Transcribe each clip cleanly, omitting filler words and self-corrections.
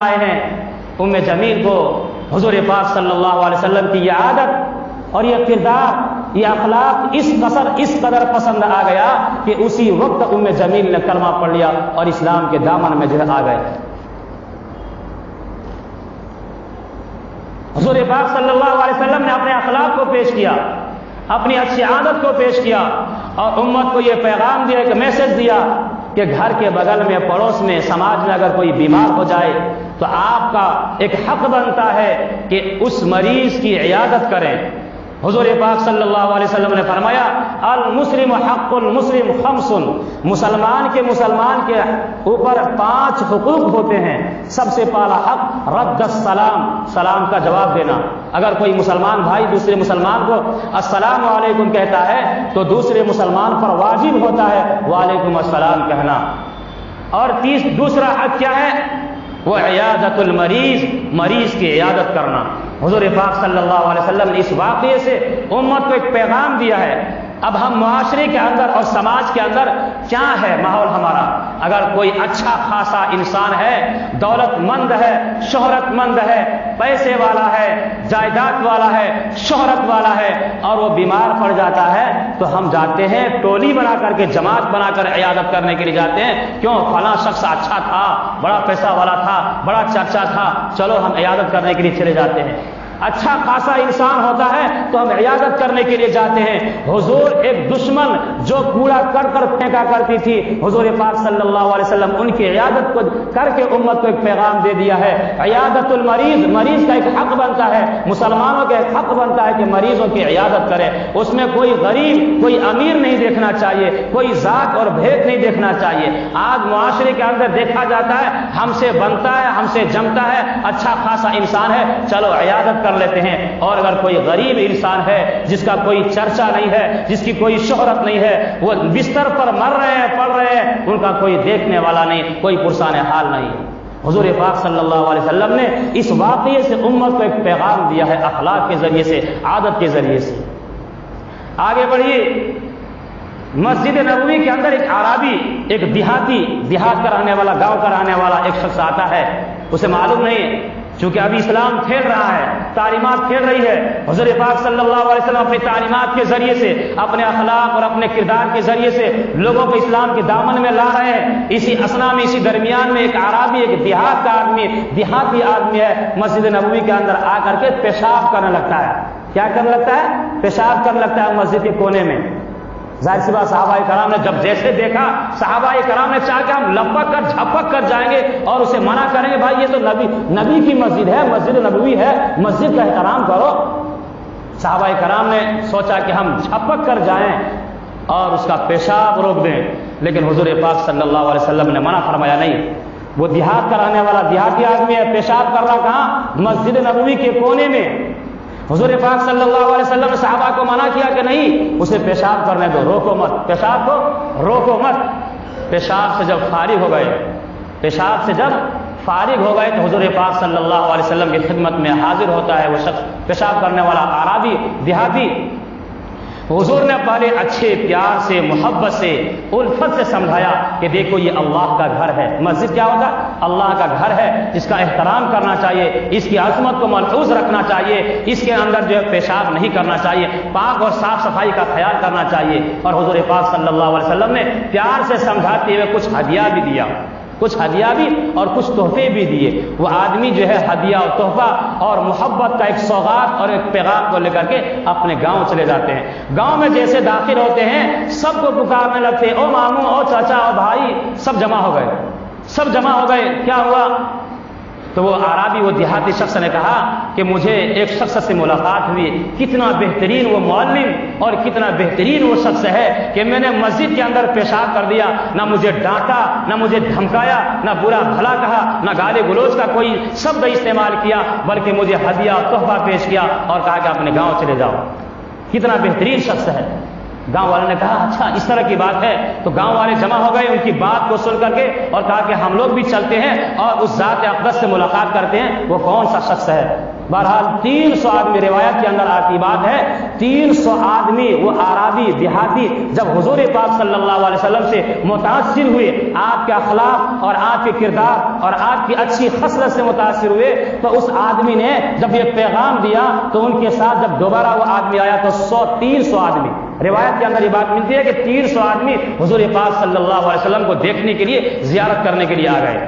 آئے ہیں ام جمیل کو حضور پاک صلی اللہ علیہ وسلم کی یہ عادت اور یہ کردار، یہ اخلاق اس قدر پسند آ گیا کہ اسی وقت ام جمیل نے کلمہ پڑھ لیا اور اسلام کے دامن میں آ گئے۔ حضور پاک صلی اللہ علیہ وسلم نے اپنے اخلاق کو پیش کیا، اپنی اچھی عادت کو پیش کیا اور امت کو یہ پیغام دیا، ایک میسج دیا کہ گھر کے بغل میں، پڑوس میں، سماج میں اگر کوئی بیمار ہو جائے تو آپ کا ایک حق بنتا ہے کہ اس مریض کی عیادت کریں۔ حضور پاک صلی اللہ علیہ وسلم نے فرمایا المسلم حق المسلم خمس، مسلمان کے اوپر 5 حقوق ہوتے ہیں۔ سب سے پہلا حق رد السلام، سلام کا جواب دینا۔ اگر کوئی مسلمان بھائی دوسرے مسلمان کو السلام علیکم کہتا ہے تو دوسرے مسلمان پر واجب ہوتا ہے وعلیکم السلام کہنا۔ اور دوسرا حق کیا ہے؟ وہ عیادت المریض، مریض کی عیادت کرنا۔ حضور پاک صلی اللہ علیہ وسلم نے اس واقعے سے امت کو ایک پیغام دیا ہے۔ اب ہم معاشرے کے اندر اور سماج کے اندر کیا ہے ماحول ہمارا؟ اگر کوئی اچھا خاصا انسان ہے، دولت مند ہے، شہرت مند ہے، پیسے والا ہے، جائیداد والا ہے، شہرت والا ہے اور وہ بیمار پڑ جاتا ہے تو ہم جاتے ہیں ٹولی بنا کر کے، جماعت بنا کر عیادت کرنے کے لیے جاتے ہیں۔ کیوں؟ فلاں شخص اچھا تھا، بڑا پیسہ والا تھا، بڑا چرچا تھا، چلو ہم عیادت کرنے کے لیے چلے جاتے ہیں۔ اچھا خاصا انسان ہوتا ہے تو ہم عیادت کرنے کے لیے جاتے ہیں۔ حضور ایک دشمن جو کوڑا کر پھینکا کرتی تھی، حضور پاک صلی اللہ علیہ وسلم ان کی عیادت کو کر کے امت کو ایک پیغام دے دیا ہے۔ عیادت المریض، مریض کا ایک حق بنتا ہے، مسلمانوں کا ایک حق بنتا ہے کہ مریضوں کی عیادت کرے۔ اس میں کوئی غریب، کوئی امیر نہیں دیکھنا چاہیے، کوئی ذات اور بھید نہیں دیکھنا چاہیے۔ آج معاشرے کے اندر دیکھا جاتا ہے ہم سے بنتا ہے، ہم سے جمتا ہے، اچھا خاصا انسان ہے، چلو عیادت کر لیتے ہیں۔ اور اگر کوئی غریب انسان ہے جس کا کوئی چرچا نہیں ہے، جس کی کوئی شہرت نہیں ہے، وہ بستر پر مر رہے ہیں، پڑ رہے ہیں، ان کا کوئی دیکھنے والا نہیں، کوئی پرسان حال نہیں۔ حضور پاک صلی اللہ علیہ وسلم نے اس واقعے سے امت کو ایک پیغام دیا ہے، اخلاق کے ذریعے سے، عادت کے ذریعے سے۔ آگے بڑھیے، مسجد نبوی کے اندر ایک اعرابی، ایک دیہات کا رہنے والا، گاؤں کا رہنے والا ایک شخص آتا ہے۔ اسے معلوم نہیں، چونکہ ابھی اسلام پھیل رہا ہے، تعلیمات پھیل رہی ہے۔ حضور پاک صلی اللہ علیہ وسلم اپنی تعلیمات کے ذریعے سے، اپنے اخلاق اور اپنے کردار کے ذریعے سے لوگوں کو اسلام کے دامن میں لا رہے ہیں۔ اسی اثنا میں، اسی درمیان میں ایک اعرابی، ایک دیہاتی آدمی ہے، مسجد نبوی کے اندر آ کر کے پیشاب کرنے لگتا ہے۔ کیا کرنے لگتا ہے؟ پیشاب کرنے لگتا ہے مسجد کے کونے میں۔ ظاہر سی بات، صحابہ کرام نے جب جیسے دیکھا، صحابہ کرام نے چاہا کہ ہم لپک کر جھپک کر جائیں گے اور اسے منع کریں گے، بھائی یہ تو نبی کی مسجد ہے، مسجد نبوی ہے، مسجد کا احترام کرو۔ صحابہ کرام نے سوچا کہ ہم جھپک کر جائیں اور اس کا پیشاب روک دیں، لیکن حضور پاک صلی اللہ علیہ وسلم نے منع فرمایا نہیں۔ وہ دیہات کا رہنے والا دیہاتی آدمی ہے، پیشاب کر رہا کہاں؟ مسجد نبوی کے کونے میں۔ حضور پاک صلی اللہ علیہ وسلم نے صحابہ کو منع کیا کہ نہیں، اسے پیشاب کرنے دو، روکو مت، پیشاب کو روکو مت۔ پیشاب سے جب فارغ ہو گئے تو حضور پاک صلی اللہ علیہ وسلم کی خدمت میں حاضر ہوتا ہے وہ شخص، پیشاب کرنے والا اعرابی، دیہاتی۔ حضور نے پہلے اچھے پیار سے، محبت سے، الفت سے سمجھایا کہ دیکھو یہ اللہ کا گھر ہے۔ مسجد کیا ہوتا ہے؟ اللہ کا گھر ہے، اس کا احترام کرنا چاہیے، اس کی عظمت کو ملحوظ رکھنا چاہیے، اس کے اندر جو ہے پیشاب نہیں کرنا چاہیے، پاک اور صاف صفائی کا خیال کرنا چاہیے۔ اور حضور پاک صلی اللہ علیہ وسلم نے پیار سے سمجھاتے ہوئے کچھ ہدیہ بھی دیا، اور کچھ تحفے بھی دیے۔ وہ آدمی جو ہے ہدیہ اور تحفہ اور محبت کا ایک سوغات اور ایک پیغام کو لے کر کے اپنے گاؤں چلے جاتے ہیں۔ گاؤں میں جیسے داخل ہوتے ہیں سب کو پکارنے لگتے، او ماموں، او چاچا، او بھائی، سب جمع ہو گئے۔ کیا ہوا؟ تو وہ اعرابی، وہ دیہاتی شخص نے کہا کہ مجھے ایک شخص سے ملاقات ہوئی، کتنا بہترین وہ معلم اور کتنا بہترین وہ شخص ہے کہ میں نے مسجد کے اندر پیشاب کر دیا، نہ مجھے ڈانٹا، نہ مجھے دھمکایا، نہ برا بھلا کہا، نہ گالی گلوچ کا کوئی شبد استعمال کیا، بلکہ مجھے ہدیہ تحفہ پیش کیا اور کہا کہ اپنے گاؤں چلے جاؤ۔ کتنا بہترین شخص ہے۔ گاؤں والوں نے کہا اچھا اس طرح کی بات ہے، تو گاؤں والے جمع ہو گئے ان کی بات کو سن کر کے اور کہا کہ ہم لوگ بھی چلتے ہیں اور اس ذات اقدس سے ملاقات کرتے ہیں۔ وہ کون سا شخص ہے؟ بہرحال 300 آدمی، روایت کے اندر آتی بات ہے 300 آدمی وہ عربی دیہاتی جب حضور پاک صلی اللہ علیہ وسلم سے متاثر ہوئے، آپ کے اخلاق اور آپ کے کردار اور آپ کی اچھی خصلت سے متاثر ہوئے، تو اس آدمی نے جب یہ پیغام دیا تو ان کے ساتھ جب دوبارہ وہ آدمی آیا تو 300 آدمی، روایت کے اندر یہ بات ملتی ہے کہ 300 آدمی حضور پاک صلی اللہ علیہ وسلم کو دیکھنے کے لیے، زیارت کرنے کے لیے آ گئے،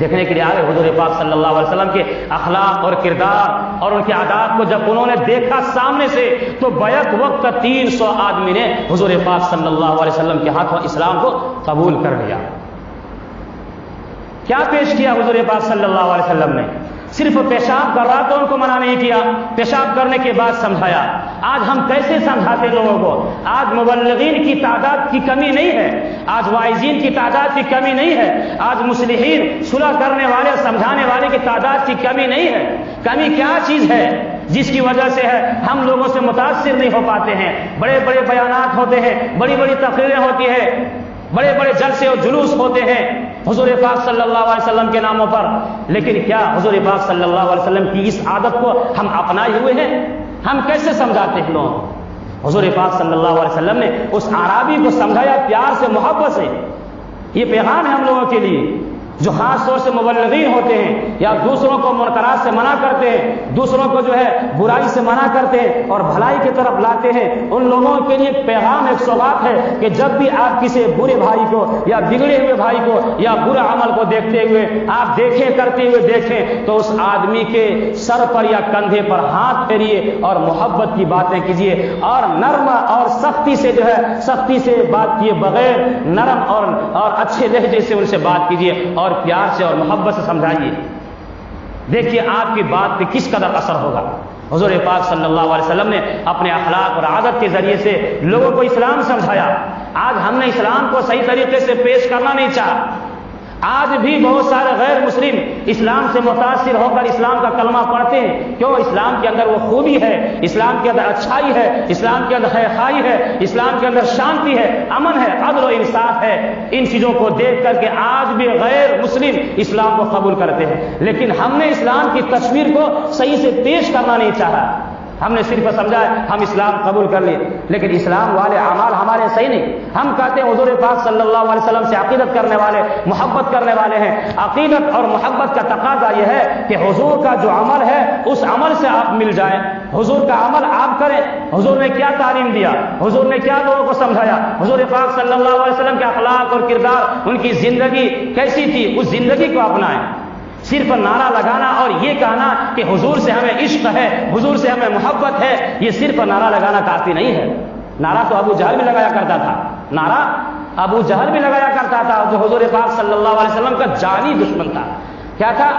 دیکھنے کے لیے آ گئے حضور پاک صلی اللہ علیہ وسلم کے اخلاق اور کردار اور ان کی عادات کو جب انہوں نے دیکھا سامنے سے تو بیک وقت 300 آدمی نے حضور پاک صلی اللہ علیہ وسلم کے ہاتھوں اسلام کو قبول کر لیا۔ کیا پیش کیا حضور پاک صلی اللہ علیہ وسلم نے؟ صرف پیشاب کر رہا تو ان کو منع نہیں کیا، پیشاب کرنے کے بعد سمجھایا۔ آج ہم کیسے سمجھاتے لوگوں کو؟ آج مبلغین کی تعداد کی کمی نہیں ہے، آج واعظین کی تعداد کی کمی نہیں ہے، آج مصلحین، صلح کرنے والے، سمجھانے والے کی تعداد کی کمی نہیں ہے۔ کمی کیا چیز ہے جس کی وجہ سے ہے ہم لوگوں سے متاثر نہیں ہو پاتے ہیں؟ بڑے بڑے بیانات ہوتے ہیں، بڑی بڑی تقریریں ہوتی ہیں، بڑے بڑے جلسے اور جلوس ہوتے ہیں حضور پاک صلی اللہ علیہ وسلم کے ناموں پر، لیکن کیا حضور پاک صلی اللہ علیہ وسلم کی اس عادت کو ہم اپنائے ہوئے ہیں؟ ہم کیسے سمجھاتے ہیں لوگ؟ حضور پاک صلی اللہ علیہ وسلم نے اس اعرابی کو سمجھایا پیار سے، محبت سے۔ یہ پیغام ہے ہم لوگوں کے لیے جو خاص طور سے مبلغین ہوتے ہیں یا دوسروں کو منکرات سے منع کرتے ہیں، دوسروں کو جو ہے برائی سے منع کرتے ہیں اور بھلائی کی طرف لاتے ہیں، ان لوگوں کے لیے پیغام ایک سوغات ہے کہ جب بھی آپ کسی برے بھائی کو یا بگڑے ہوئے بھائی کو یا برے عمل کو دیکھتے ہوئے آپ دیکھیں، کرتے ہوئے دیکھیں، تو اس آدمی کے سر پر یا کندھے پر ہاتھ پھیریے اور محبت کی باتیں کیجیے اور نرم اور سختی سے جو ہے سختی سے بات کیے بغیر نرم اور اچھے لہجے سے ان سے بات کیجیے اور پیار سے اور محبت سے سمجھائیے۔ دیکھیے آپ کی بات پہ کس قدر اثر ہوگا۔ حضور پاک صلی اللہ علیہ وسلم نے اپنے اخلاق اور عادت کے ذریعے سے لوگوں کو اسلام سمجھایا۔ آج ہم نے اسلام کو صحیح طریقے سے پیش کرنا نہیں چاہا۔ آج بھی بہت سارے غیر مسلم اسلام سے متاثر ہو کر اسلام کا کلمہ پڑھتے ہیں۔ کیوں؟ اسلام کے اندر وہ خوبی ہے، اسلام کے اندر اچھائی ہے، اسلام کے اندر خیرخواہی ہے، اسلام کے اندر شانتی ہے، امن ہے، عدل و انصاف ہے۔ ان چیزوں کو دیکھ کر کے آج بھی غیر مسلم اسلام کو قبول کرتے ہیں، لیکن ہم نے اسلام کی تصویر کو صحیح سے پیش کرنا نہیں چاہا۔ ہم نے صرف سمجھا ہے ہم اسلام قبول کر لیے، لیکن اسلام والے اعمال ہمارے صحیح نہیں۔ ہم کہتے ہیں حضور پاک صلی اللہ علیہ وسلم سے عقیدت کرنے والے، محبت کرنے والے ہیں۔ عقیدت اور محبت کا تقاضا یہ ہے کہ حضور کا جو عمل ہے اس عمل سے آپ مل جائیں، حضور کا عمل آپ کریں۔ حضور نے کیا تعلیم دیا، حضور نے کیا لوگوں کو سمجھایا، حضور پاک صلی اللہ علیہ وسلم کے اخلاق اور کردار، ان کی زندگی کیسی تھی، اس زندگی کو اپنائیں۔ صرف نعرہ لگانا اور یہ کہنا کہ حضور سے ہمیں عشق ہے، حضور سے ہمیں محبت ہے، یہ صرف نعرہ لگانا کافی نہیں ہے۔ نعرہ تو ابو جہل بھی لگایا کرتا تھا، نعرہ ابو جہل بھی لگایا کرتا تھا جو حضور پاک صلی اللہ علیہ وسلم کا جانی دشمن تھا۔ کیا تھا؟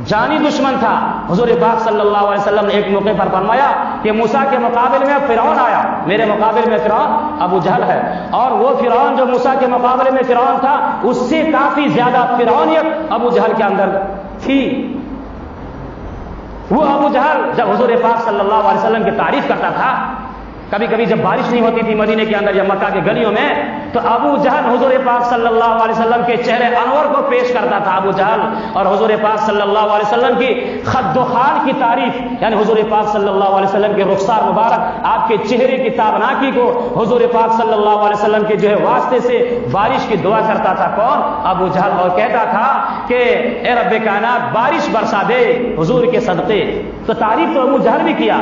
جانی دشمن تھا۔ حضور پاک صلی اللہ علیہ وسلم نے ایک موقع پر فرمایا کہ موسیٰ کے مقابل میں فرعون آیا، میرے مقابل میں فرعون ابو جہل ہے، اور وہ فرعون جو موسیٰ کے مقابلے میں فرعون تھا اس سے کافی زیادہ فرعونیت ابو جہل کے اندر تھی۔ وہ ابو جہل جب حضور پاک صلی اللہ علیہ وسلم کی تعریف کرتا تھا، کبھی کبھی جب بارش نہیں ہوتی تھی مدینے کے اندر یا مکہ کے گلیوں میں، تو ابو جہل حضور پاک صلی اللہ علیہ وسلم کے چہرے انور کو پیش کرتا تھا ابو جہل، اور حضور پاک صلی اللہ علیہ وسلم کی خد و خال کی تعریف، یعنی حضور پاک صلی اللہ علیہ وسلم کے رخسار مبارک، آپ کے چہرے کی تابناکی کو حضور پاک صلی اللہ علیہ وسلم کے جو ہے واسطے سے بارش کی دعا کرتا تھا کون؟ ابو جہل، اور کہتا تھا کہ اے رب کائنات بارش برسا دے حضور کے صدقے۔ تو تعریف تو ابو جہل بھی کیا،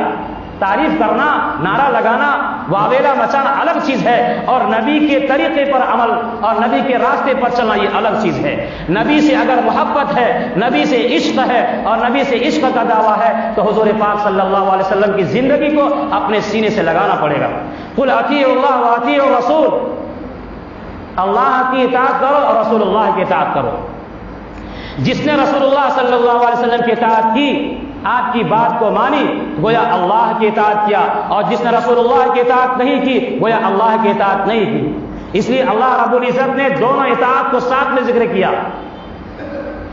تعریف کرنا، نعرہ لگانا، واویلا مچانا الگ چیز ہے، اور نبی کے طریقے پر عمل اور نبی کے راستے پر چلنا یہ الگ چیز ہے۔ نبی سے اگر محبت ہے، نبی سے عشق ہے اور نبی سے عشق کا دعویٰ ہے تو حضور پاک صلی اللہ علیہ وسلم کی زندگی کو اپنے سینے سے لگانا پڑے گا۔ قل اطیعوا اللہ واطیعوا الرسول، اللہ کی اطاعت کرو اور رسول اللہ کی اطاعت کرو۔ جس نے رسول اللہ صلی اللہ علیہ وسلم کی اطاعت کی، آپ کی بات کو مانی، گویا اللہ کی اطاعت کیا، اور جس نے رسول اللہ کی اطاعت نہیں کی گویا اللہ کی اطاعت نہیں کی۔ اس لیے اللہ رب العزت نے دونوں اطاعت کو ساتھ میں ذکر کیا۔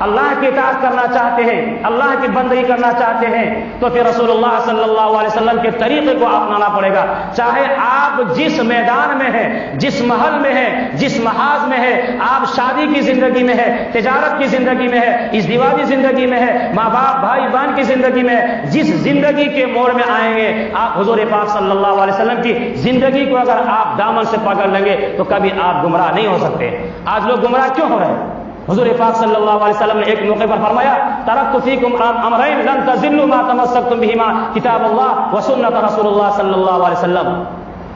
اللہ کی اطاعت کرنا چاہتے ہیں، اللہ کی بندگی کرنا چاہتے ہیں، تو پھر رسول اللہ صلی اللہ علیہ وسلم کے طریقے کو اپنانا پڑے گا۔ چاہے آپ جس میدان میں ہیں، جس محل میں ہیں، جس محاذ میں ہے، آپ شادی کی زندگی میں ہے، تجارت کی زندگی میں ہے، ازدواجی زندگی میں ہے، ماں باپ بھائی بہن کی زندگی میں ہے، جس زندگی کے موڑ میں آئیں گے، آپ حضور پاک صلی اللہ علیہ وسلم کی زندگی کو اگر آپ دامن سے پکڑ لیں گے تو کبھی آپ گمراہ نہیں ہو سکتے۔ آج لوگ گمراہ کیوں ہو رہے ہیں؟ حضور پاک صلی اللہ علیہ وسلم نے ایک موقع پر فرمایا، ترکت فیکم امرین لن تضلوا ما تمسکتم بہما کتاب اللہ و سنت رسول اللہ صلی اللہ علیہ وسلم۔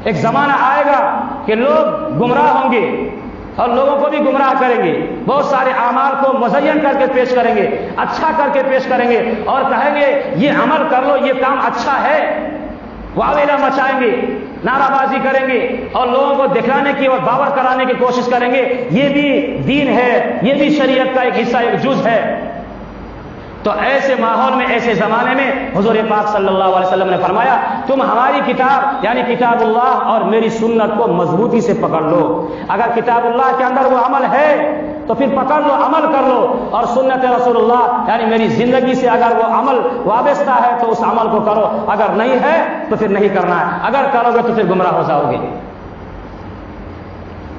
ایک زمانہ آئے گا کہ لوگ گمراہ ہوں گے اور لوگوں کو بھی گمراہ کریں گے، بہت سارے اعمال کو مزین کر کے پیش کریں گے، اچھا کر کے پیش کریں گے اور کہیں گے یہ عمل کر لو، یہ کام اچھا ہے، واویلا مچائیں گے، نعرہ بازی کریں گے اور لوگوں کو دکھانے کی اور باور کرانے کی کوشش کریں گے یہ بھی دین ہے، یہ بھی شریعت کا ایک حصہ، ایک جز ہے۔ تو ایسے ماحول میں، ایسے زمانے میں حضور پاک صلی اللہ علیہ وسلم نے فرمایا تم ہماری کتاب یعنی کتاب اللہ اور میری سنت کو مضبوطی سے پکڑ لو۔ اگر کتاب اللہ کے اندر وہ عمل ہے تو پھر پکڑ لو، عمل کر لو، اور سنت رسول اللہ یعنی میری زندگی سے اگر وہ عمل وابستہ ہے تو اس عمل کو کرو، اگر نہیں ہے تو پھر نہیں کرنا ہے، اگر کرو گے تو پھر گمراہ ہو جاؤ گے۔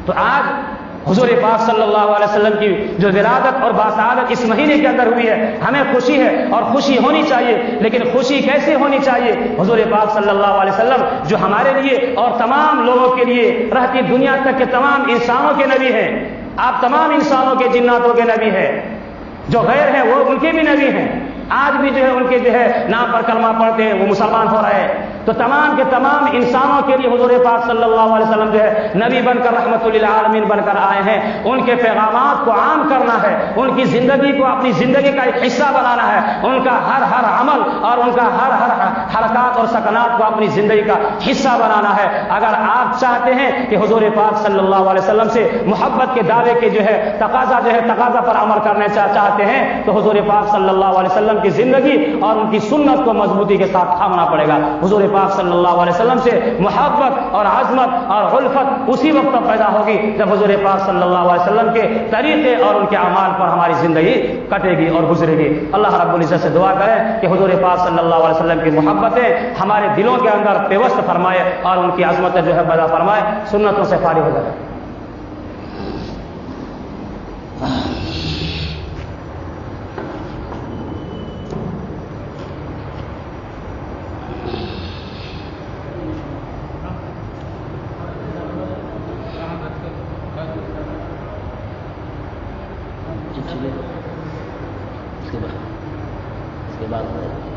تو آج حضور پاک صلی اللہ علیہ وسلم کی جو ولادت اور باسعادت اس مہینے کے اندر ہوئی ہے، ہمیں خوشی ہے اور خوشی ہونی چاہیے، لیکن خوشی کیسے ہونی چاہیے؟ حضور پاک صلی اللہ علیہ وسلم جو ہمارے لیے اور تمام لوگوں کے لیے رہتی دنیا تک کے تمام انسانوں کے نبی ہیں، آپ تمام انسانوں کے جناتوں کے نبی ہیں، جو غیر ہیں وہ ان کے بھی نبی ہیں، آج بھی جو ہے ان کے جو ہے نام پر کلمہ پڑھتے ہیں وہ مسلمان ہو رہے ہیں۔ تو تمام کے تمام انسانوں کے لیے حضور پاک صلی اللہ علیہ وسلم جو ہے نبی بن کر رحمت للعالمین بن کر آئے ہیں، ان کے پیغامات کو عام کرنا ہے، ان کی زندگی کو اپنی زندگی کا ایک حصہ بنانا ہے، ان کا ہر عمل اور ان کا ہر حرکات اور سکنات کو اپنی زندگی کا حصہ بنانا ہے۔ اگر آپ چاہتے ہیں کہ حضور پاک صلی اللہ علیہ وسلم سے محبت کے دعوے کے جو ہے تقاضا پر عمل کرنا چاہتے ہیں تو حضور پاک صلی اللہ علیہ وسلم کی زندگی اور ان کی سنت کو مضبوطی کے ساتھ تھامنا پڑے گا۔ حضور پاک صلی اللہ علیہ وسلم سے محبت اور عظمت اور الفت اسی وقت پیدا ہوگی جب حضور پاک صلی اللہ علیہ وسلم کے طریقے اور ان کے اعمال پر ہماری زندگی کٹے گی اور گزرے گی۔ اللہ رب العزت سے دعا کریں کہ حضور پاک صلی اللہ علیہ وسلم کی محبتیں ہمارے دلوں کے اندر پیوست فرمائے اور ان کی عظمتیں جو ہے پیدا فرمائے، سنتوں سے فارغ ہو جائے۔ اس کے بعد